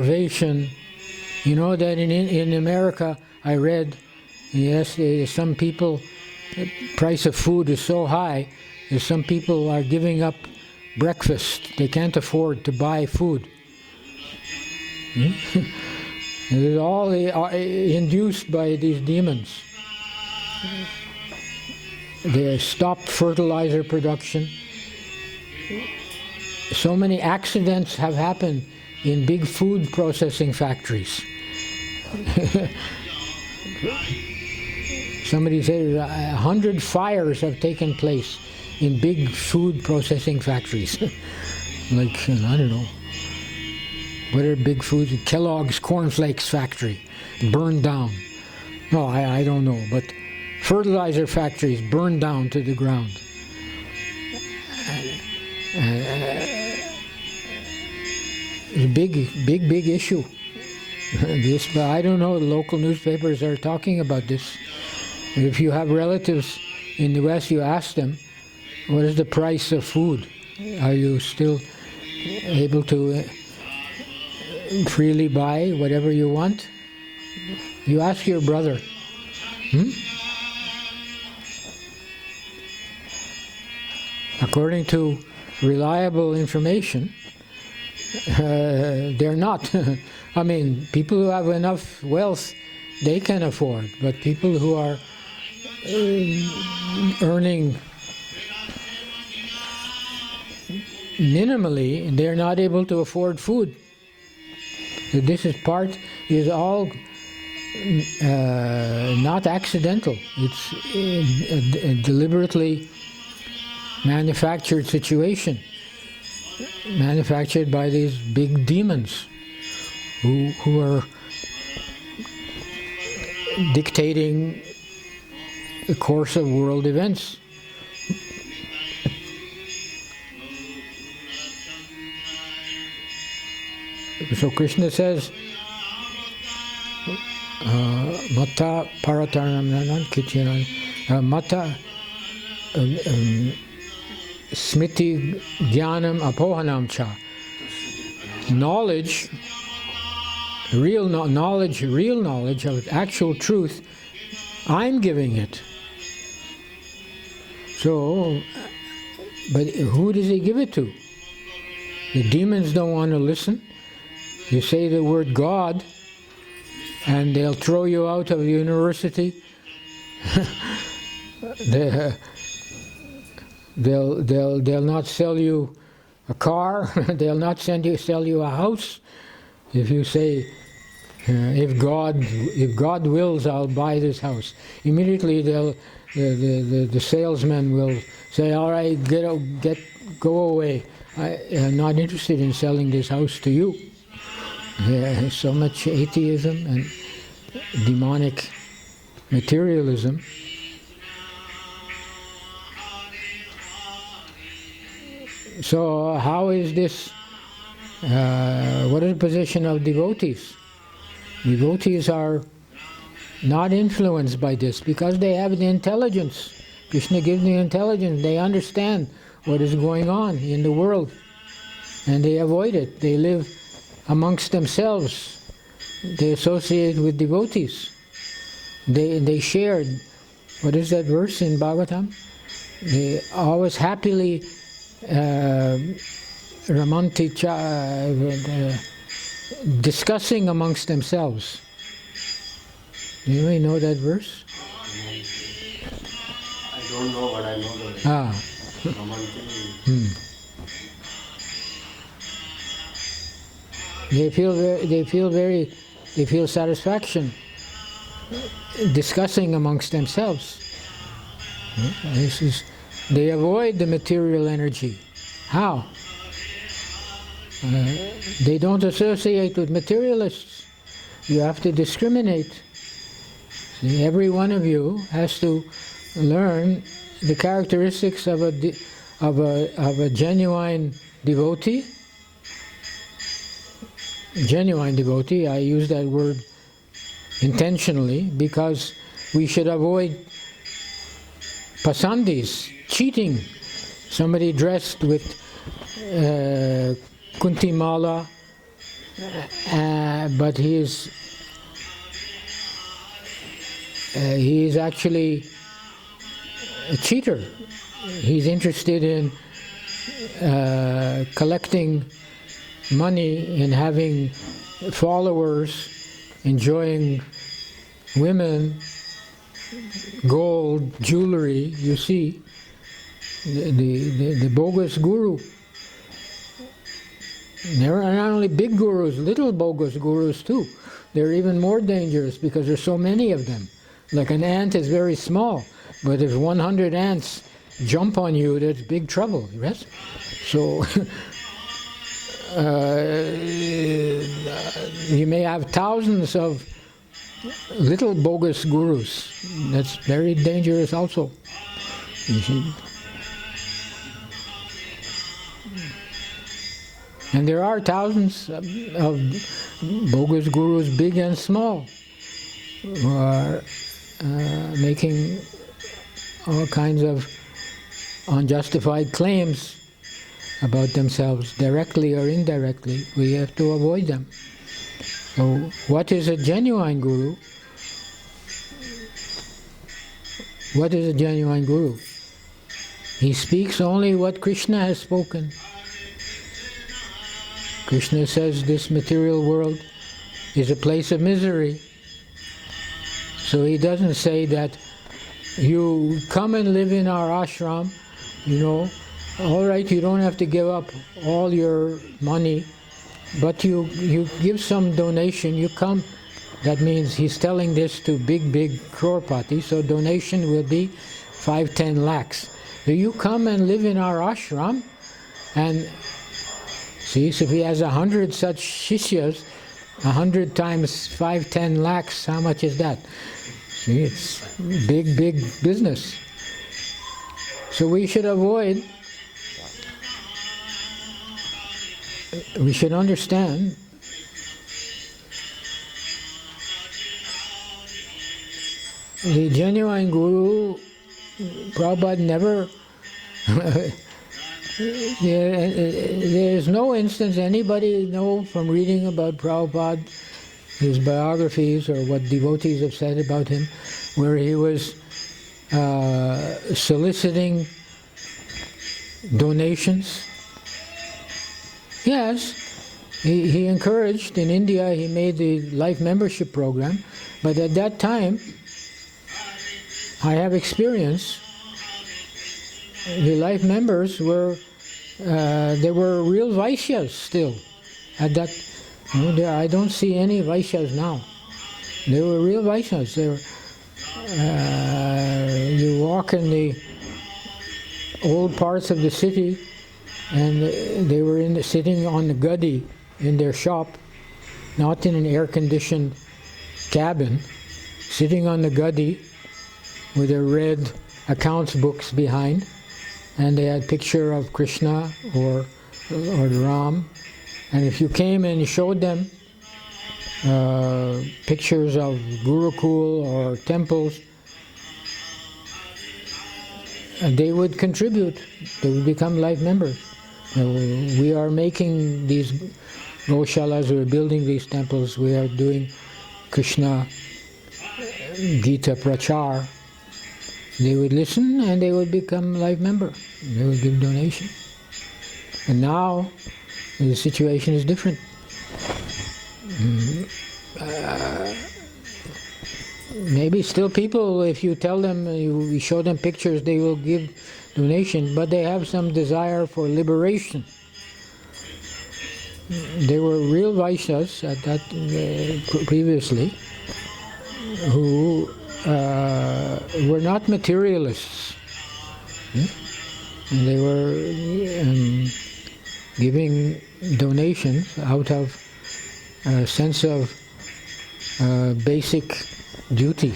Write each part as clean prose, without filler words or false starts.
Salvation. You know that in America, I read, yes, some people, the price of food is so high that some people are giving up breakfast. They can't afford to buy food. It's all induced by these demons. They stopped fertilizer production. So many accidents have happened in big food processing factories. Somebody said 100 fires have taken place in big food processing factories. Like, I don't know, what are big foods? Kellogg's Cornflakes factory burned down. No, I don't know, but fertilizer factories burned down to the ground. It's a big issue. This, but I don't know, the local newspapers are talking about this. If you have relatives in the West, you ask them, what is the price of food? Are you still able to freely buy whatever you want? You ask your brother. According to reliable information, they're not. I mean, people who have enough wealth, they can afford, but people who are earning minimally, they're not able to afford food. This is all not accidental. It's a deliberately manufactured situation, manufactured by these big demons who are dictating the course of world events. So Krishna says, Mata Parataranam Kityanan Mata Smriti Jnanam Apohanam Cha. Knowledge, real knowledge of actual truth, I'm giving it. So, but who does he give it to? The demons don't want to listen. You say the word God, and they'll throw you out of the university. They'll not sell you a car. They'll not sell you a house. If you say, if God wills, I'll buy this house. Immediately the salesman will say, all right, go away. I'm not interested in selling this house to you. There's so much atheism and demonic materialism. So how is this, what is the position of devotees? Devotees are not influenced by this because they have the intelligence. Krishna gives the intelligence. They understand what is going on in the world and they avoid it. They live amongst themselves. They associate with devotees. They shared. What is that verse in Bhagavatam? They always happily discussing amongst themselves. Do you know that verse? I don't know, but I know the verse. They feel satisfaction discussing amongst themselves. They avoid the material energy. How? They don't associate with materialists. You have to discriminate. See, every one of you has to learn the characteristics of a genuine devotee. Genuine devotee, I use that word intentionally because we should avoid pasandis, cheating. Somebody dressed with kunti mala, but he is actually a cheater. He's interested in collecting money and having followers, enjoying women, gold, jewelry. You see, the bogus guru. There are not only big gurus, little bogus gurus too. They're even more dangerous because there's so many of them. Like an ant is very small, but if 100 ants jump on you, that's big trouble. Yes? So you may have thousands of little bogus gurus. That's very dangerous also. You see? And there are thousands of bogus gurus, big and small, who are making all kinds of unjustified claims about themselves, directly or indirectly. We have to avoid them. So, what is a genuine guru? What is a genuine guru? He speaks only what Krishna has spoken. Krishna says this material world is a place of misery. So he doesn't say that you come and live in our ashram, all right, you don't have to give up all your money, but you give some donation, you come. That means he's telling this to big crorepati, so donation will be 5-10 lakhs. So you come and live in our ashram, and see, so if he has 100 such shishyas, 100 times 5-10 lakhs, how much is that? See, it's big business. So we should avoid, we should understand the genuine guru. Prabhupada never there's no instance anybody know from reading about Prabhupada, his biographies or what devotees have said about him, where he was soliciting donations. Yes, he encouraged. In India he made the life membership program, but at that time, I have experience, the life members were they were real Vaishyas still. At that, I don't see any Vaishyas now. They were real Vaishyas. They were, you walk in the old parts of the city, and they were sitting on the guddi in their shop, not in an air-conditioned cabin, sitting on the guddi with their red accounts books behind. And they had picture of Krishna or Ram, and if you came and showed them pictures of Gurukul or temples, they would contribute. They would become life members. We are making these Goshalas, we are building these temples, we are doing Krishna Gita Prachar. They would listen and they would become life member. They would give donation. And now the situation is different. Maybe still people, if you tell them, you show them pictures, they will give donation, but they have some desire for liberation. They were real Vaishyas at that previously, who were not materialists. And they were giving donations out of a sense of basic duty.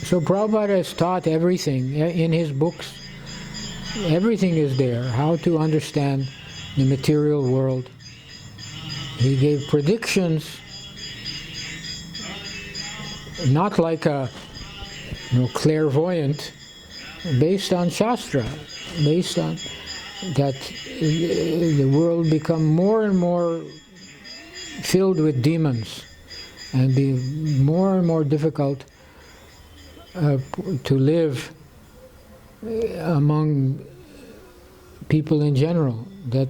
So Prabhupada has taught everything in his books. Everything is there, how to understand the material world. He gave predictions, not like a clairvoyant, based on Shastra, based on that the world become more and more filled with demons and be more and more difficult to live among people in general, that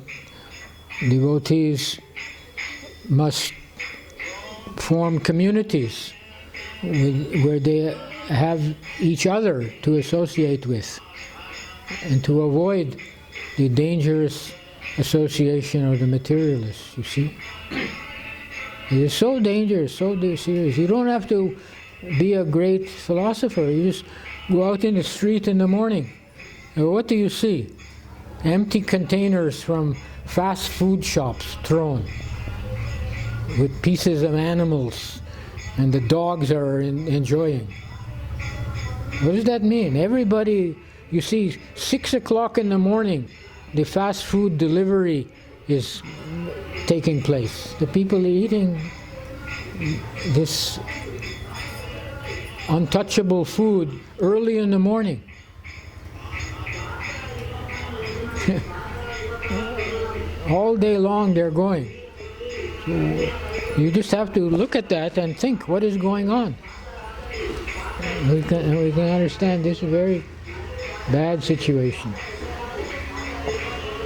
devotees must form communities where they have each other to associate with and to avoid the dangerous association of the materialists, you see. It is so dangerous, so serious. You don't have to be a great philosopher. You just go out in the street in the morning. And what do you see? Empty containers from fast food shops thrown with pieces of animals, and the dogs are enjoying. What does that mean? Everybody, you see, 6 o'clock in the morning, the fast food delivery is taking place. The people are eating this untouchable food early in the morning. All day long they're going. So you just have to look at that and think, what is going on? We can understand this very bad situation.